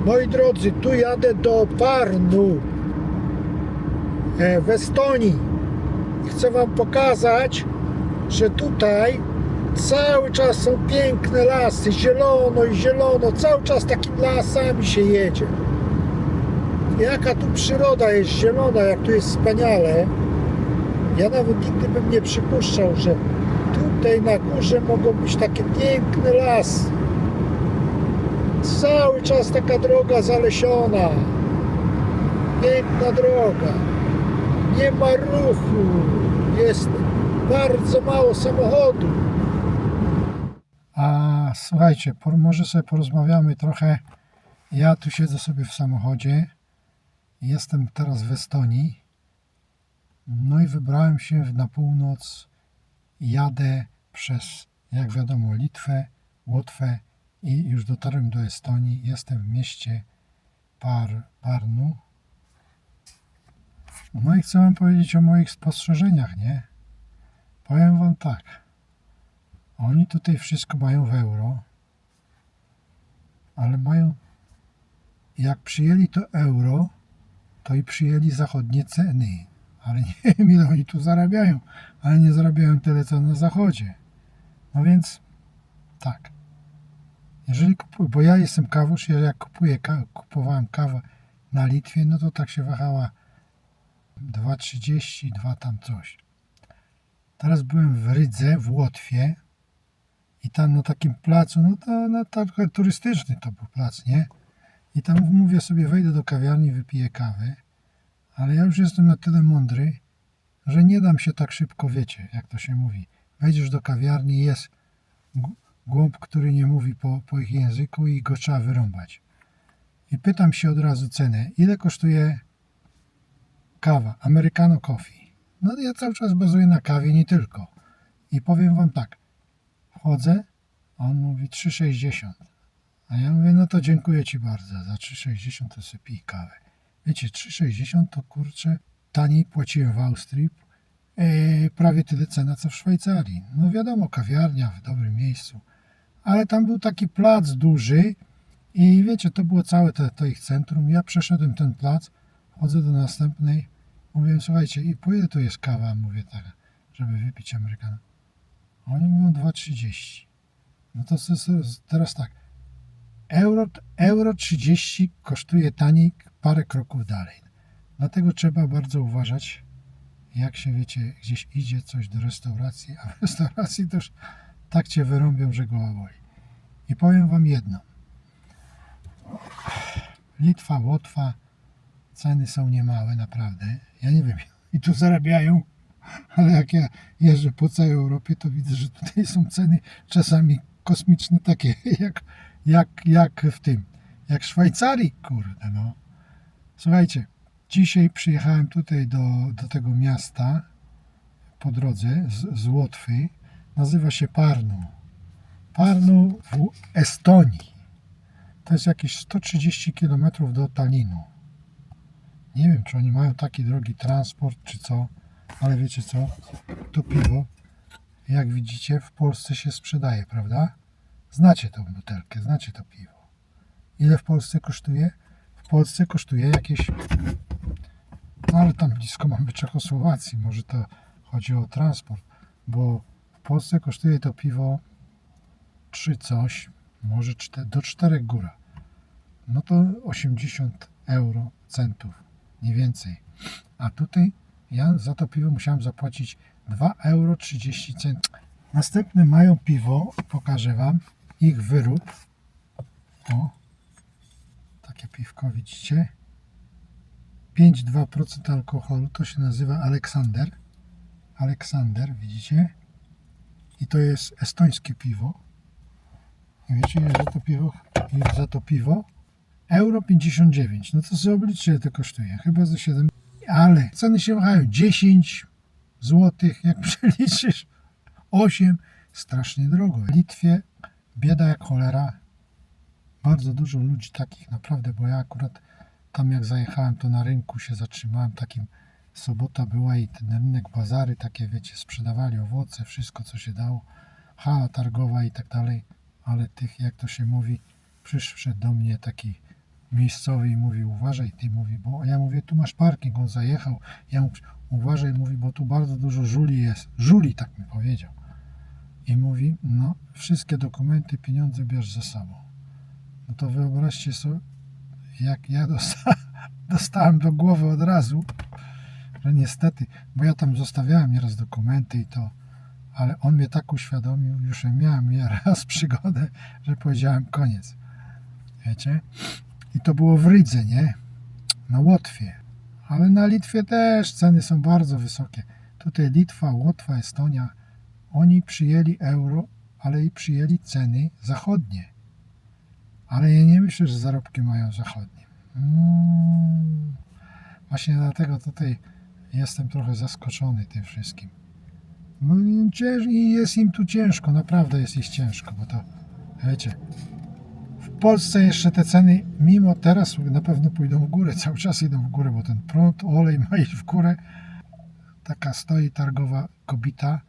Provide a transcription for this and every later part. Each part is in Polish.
Moi drodzy, tu jadę do Parnu w Estonii i chcę wam pokazać, że tutaj cały czas są piękne lasy, zielono i zielono, cały czas takimi lasami się jedzie. Jaka tu przyroda jest zielona, jak tu jest wspaniale. Ja nawet nigdy bym nie przypuszczał, że tutaj na górze mogą być takie piękne lasy. Cały czas taka droga zalesiona. Piękna droga. Nie ma ruchu. Jest bardzo mało samochodów. A słuchajcie, może sobie porozmawiamy trochę. Ja tu siedzę sobie w samochodzie. Jestem teraz w Estonii. No i wybrałem się na północ. Jadę przez, jak wiadomo, Litwę, Łotwę i już dotarłem do Estonii. Jestem w mieście Parnu. No i chcę wam powiedzieć o moich spostrzeżeniach, nie? Powiem wam tak. Oni tutaj wszystko mają w euro, ale mają, jak przyjęli to euro, to i przyjęli zachodnie ceny. Ale nie wiem, ile oni tu zarabiają, ale nie zarabiają tyle, co na zachodzie. No więc tak. Jeżeli kupuję, bo ja jestem kawusz, jak kupowałem kawę na Litwie, no to tak się wahała 2,30, 2 tam coś. Teraz byłem w Rydze, w Łotwie i tam na takim placu, no to trochę turystyczny to był plac, nie? I tam mówię sobie, wejdę do kawiarni, wypiję kawę, ale ja już jestem na tyle mądry, że nie dam się tak szybko, wiecie, jak to się mówi. Wejdziesz do kawiarni, jest głąb, który nie mówi po ich języku i go trzeba wyrąbać. I pytam się od razu cenę, ile kosztuje kawa, Americano Coffee. No ja cały czas bazuję na kawie, nie tylko. I powiem wam tak, wchodzę, a on mówi 3,60. A ja mówię, no to dziękuję ci bardzo, za 3,60 to sobie pij kawę. Wiecie, 3,60 to kurczę, taniej płaciłem w Austrii, prawie tyle cena co w Szwajcarii. No wiadomo, kawiarnia w dobrym miejscu, ale tam był taki plac duży i wiecie, to było całe to ich centrum. Ja przeszedłem ten plac, chodzę do następnej, mówię, słuchajcie, i po ile tu jest kawa? Mówię tak, żeby wypić Amerykana. Oni mówią 2,30. No to teraz tak, euro 30 kosztuje taniej parę kroków dalej. Dlatego trzeba bardzo uważać, jak się, wiecie, gdzieś idzie coś do restauracji, a w restauracji też tak cię wyrąbią, że głowa boli. I powiem wam jedno. Litwa, Łotwa, ceny są niemałe, naprawdę. Ja nie wiem, i tu zarabiają, ale jak ja jeżdżę po całej Europie, to widzę, że tutaj są ceny czasami kosmiczne, takie jak w tym, jak w Szwajcarii, kurde, no. Słuchajcie, dzisiaj przyjechałem tutaj do tego miasta po drodze z Łotwy. Nazywa się Parnu. Parnu w Estonii. To jest jakieś 130 km do Tallinu. Nie wiem, czy oni mają taki drogi transport, czy co, ale wiecie co? To piwo, jak widzicie, w Polsce się sprzedaje, prawda? Znacie tą butelkę, znacie to piwo. Ile w Polsce kosztuje? W Polsce kosztuje jakieś... No ale tam blisko mamy Czechosłowacji, może to chodzi o transport, bo w Polsce kosztuje to piwo 3 coś, może 4, do 4 góra. No to 80 euro centów, nie więcej. A tutaj ja za to piwo musiałem zapłacić 2,30 euro. Następne mają piwo, pokażę wam, ich wyrób. O, takie piwko widzicie. 5,2% alkoholu, to się nazywa Aleksander. Aleksander, widzicie? I to jest estońskie piwo. I wiecie, ile za to piwo? Euro 59. No to sobie obliczcie, ile to kosztuje. Chyba za 7. Ale ceny się wahają. 10 złotych, jak przeliczysz. 8. Strasznie drogo. W Litwie bieda jak cholera. Bardzo dużo ludzi takich, naprawdę, bo ja akurat tam jak zajechałem, to na rynku się zatrzymałem, takim sobota była i ten rynek, bazary takie, wiecie, sprzedawali owoce, wszystko co się dało, hala targowa i tak dalej, ale tych, jak to się mówi, przyszedł do mnie taki miejscowy i mówi, uważaj ty, mówi, bo ja mówię, tu masz parking, on zajechał, ja mówię, uważaj, mówi, bo tu bardzo dużo żuli jest, żuli, tak mi powiedział. I mówi, no, wszystkie dokumenty, pieniądze bierz ze sobą. No to wyobraźcie sobie, jak ja dostałem do głowy od razu, że niestety, bo ja tam zostawiałem nieraz dokumenty i to, ale on mnie tak uświadomił, już miałem raz przygodę, że powiedziałem koniec. Wiecie? I to było w Rydze, nie? Na Łotwie. Ale na Litwie też ceny są bardzo wysokie. Tutaj Litwa, Łotwa, Estonia, oni przyjęli euro, ale i przyjęli ceny zachodnie. Ale ja nie myślę, że zarobki mają zachodnie. Właśnie dlatego tutaj jestem trochę zaskoczony tym wszystkim. No i jest im tu ciężko, naprawdę jest ich ciężko, bo to, wiecie, w Polsce jeszcze te ceny, mimo teraz na pewno pójdą w górę, cały czas idą w górę, bo ten prąd, olej ma iść w górę. Taka stoi targowa kobieta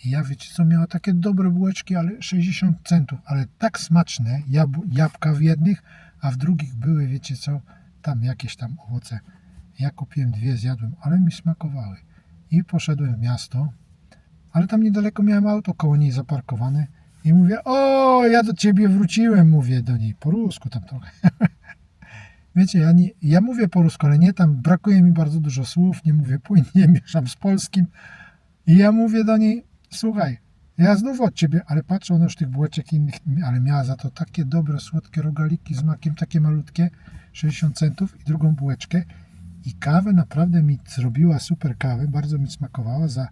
i ja, wiecie co, miała takie dobre bułeczki, ale 60 centów, ale tak smaczne, jabłka w jednych, a w drugich były, wiecie co, tam jakieś tam owoce. Ja kupiłem 2, zjadłem, ale mi smakowały. I poszedłem w miasto, ale tam niedaleko miałem auto koło niej zaparkowane i mówię, o, ja do ciebie wróciłem, mówię do niej, po rusku tam trochę. Wiecie, ja mówię po rusku, ale nie, tam brakuje mi bardzo dużo słów, nie mówię płynnie, mieszam z polskim. I ja mówię do niej, słuchaj, ja znów od ciebie, ale patrzę, ona już tych bułeczek innych, ale miała za to takie dobre, słodkie rogaliki z makiem, takie malutkie, 60 centów i drugą bułeczkę. I kawę naprawdę mi zrobiła, super kawę, bardzo mi smakowała za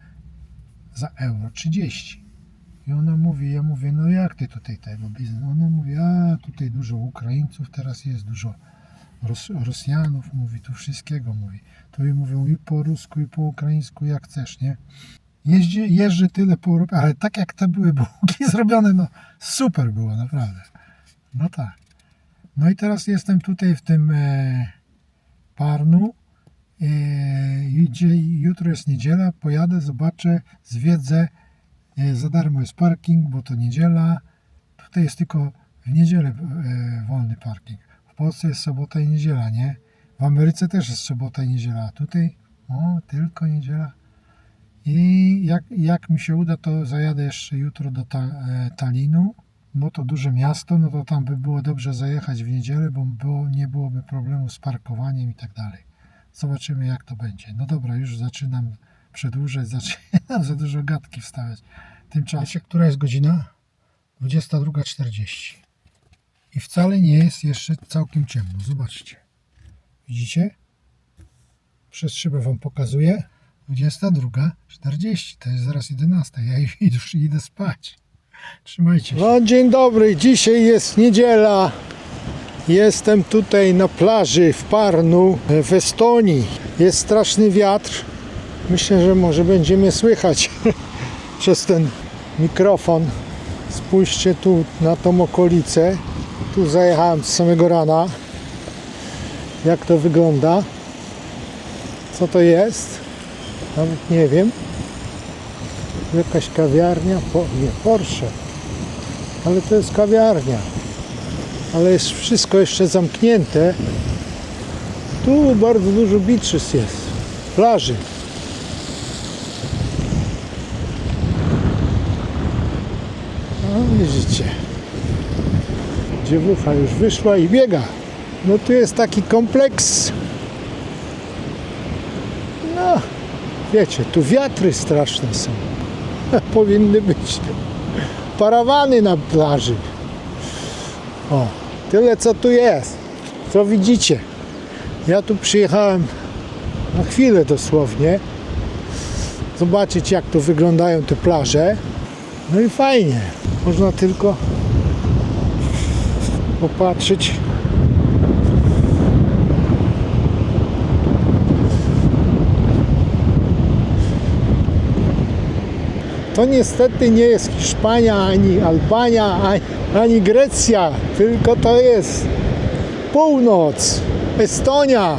euro 30. I ona mówi, ja mówię, no jak ty tutaj tego biznesu? Ona mówi, a tutaj dużo Ukraińców teraz jest, dużo Rosjanów, mówi, tu wszystkiego, mówi. To i mówią i po rusku, i po ukraińsku, jak chcesz, nie? Jeżdżę tyle po Europie, ale tak jak te były bułki zrobione, no super było, naprawdę. No tak. No i teraz jestem tutaj w tym Parnu. Jutro jest niedziela, pojadę, zobaczę, zwiedzę, za darmo jest parking, bo to niedziela. Tutaj jest tylko w niedzielę wolny parking. W Polsce jest sobota i niedziela, nie? W Ameryce też jest sobota i niedziela, a tutaj tylko niedziela. I jak mi się uda, to zajadę jeszcze jutro do Talinu, bo to duże miasto, no to tam by było dobrze zajechać w niedzielę, bo nie byłoby problemu z parkowaniem i tak dalej. Zobaczymy, jak to będzie. No dobra, już zaczynam przedłużać, zaczynam za dużo gadki wstawiać. Tymczasem, wiecie, która jest godzina? 22:40. I wcale nie jest jeszcze całkiem ciemno. Zobaczcie. Widzicie? Przez szybę wam pokazuję. 22:40. To jest zaraz 11. Ja już idę spać. Trzymajcie się. No, dzień dobry. Dzisiaj jest niedziela. Jestem tutaj na plaży w Parnu w Estonii. Jest straszny wiatr. Myślę, że może będzie mnie słychać przez ten mikrofon. Spójrzcie tu na tą okolicę. Tu zajechałem z samego rana. Jak to wygląda? Co to jest? Nawet nie wiem. Jakaś kawiarnia? Nie, Porsche. Ale to jest kawiarnia. Ale jest wszystko jeszcze zamknięte. Tu bardzo dużo beaches jest. Plaży. No widzicie. Dziewucha już wyszła i biega. No tu jest taki kompleks. No, wiecie, tu wiatry straszne są. Powinny być parawany na plaży. O, tyle co tu jest. Co widzicie. Ja tu przyjechałem na chwilę dosłownie. Zobaczyć, jak tu wyglądają te plaże. No i fajnie. Można tylko popatrzeć. To niestety nie jest Hiszpania, ani Albania, ani Grecja, tylko to jest północ, Estonia,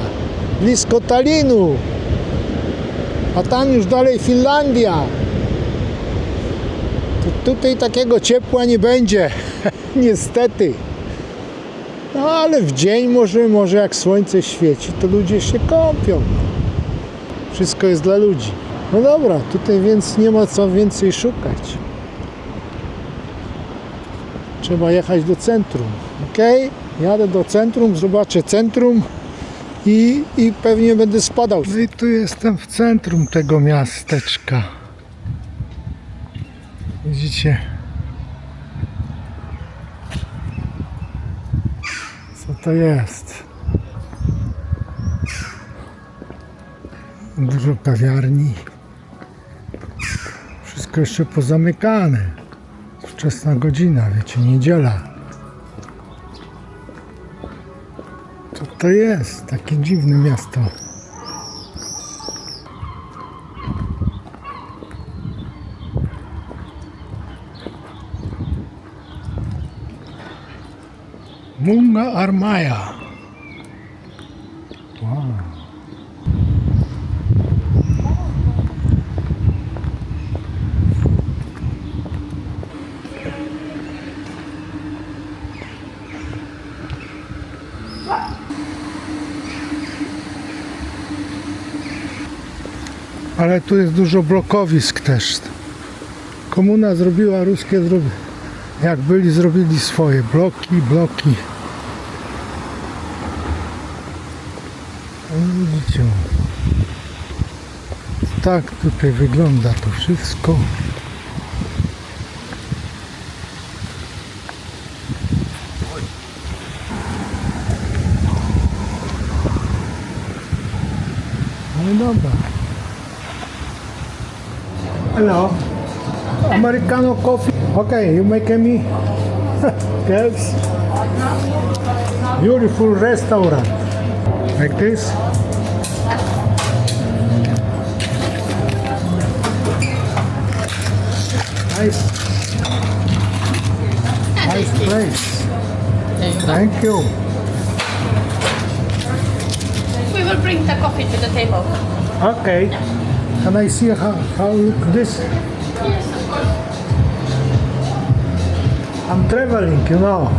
blisko Talinu, a tam już dalej Finlandia. Tutaj takiego ciepła nie będzie, niestety. No ale w dzień może jak słońce świeci, to ludzie się kąpią. Wszystko jest dla ludzi. No dobra, tutaj więc nie ma co więcej szukać. Trzeba jechać do centrum. Ok? Jadę do centrum, zobaczę centrum i pewnie będę spadał. No i tu jestem w centrum tego miasteczka. Widzicie? Co to jest? Dużo kawiarni. Wszystko jeszcze pozamykane. Wczesna godzina, wiecie, niedziela. Co to jest? Takie dziwne miasto. Munga Armaya. Wow. Ale tu jest dużo blokowisk też. Komuna zrobiła, ruskie jak byli, zrobili swoje bloki. Widzicie, tak tutaj wygląda to wszystko. No i dobra. Hello. Americano coffee. Okay, you make me. Yes. Beautiful restaurant. Like this. Nice. Nice place. Thank you. We will bring the coffee to the table. Okay. Can I see how look this? I'm traveling, you know.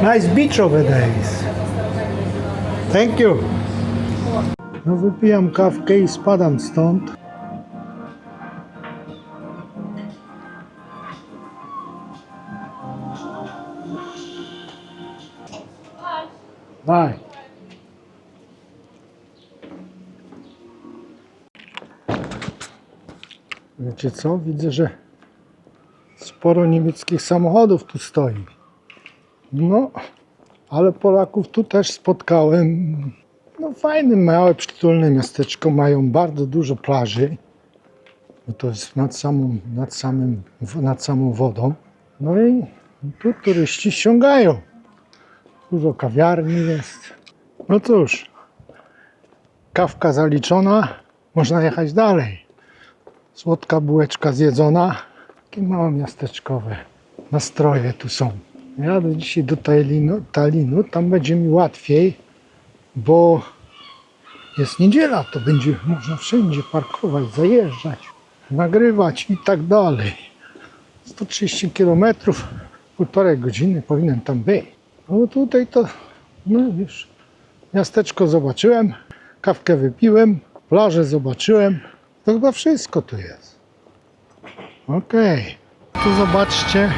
Nice beach over there is. Thank you. No wypijam kawkę i spadam stąd. Bye. Wiecie co? Widzę, że sporo niemieckich samochodów tu stoi. No, ale Polaków tu też spotkałem. No fajne, małe, przytulne miasteczko. Mają bardzo dużo plaży. Bo to jest nad samą wodą. No i tu turyści ściągają. Dużo kawiarni jest. No cóż, kawka zaliczona. Można jechać dalej. Słodka bułeczka zjedzona. Takie małe miasteczkowe nastroje tu są. Jadę dzisiaj do Tallinu. Tam będzie mi łatwiej, bo jest niedziela. To będzie można wszędzie parkować, zajeżdżać, nagrywać i tak dalej. 130 km, półtorej godziny powinien tam być. No tutaj to, no już miasteczko zobaczyłem, kawkę wypiłem, plażę zobaczyłem. To chyba wszystko tu jest. Okej. Tu zobaczcie.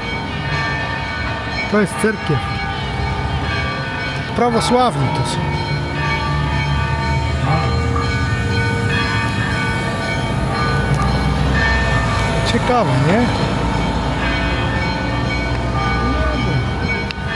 To jest cerkiew. Prawosławni to są. Ciekawe, nie?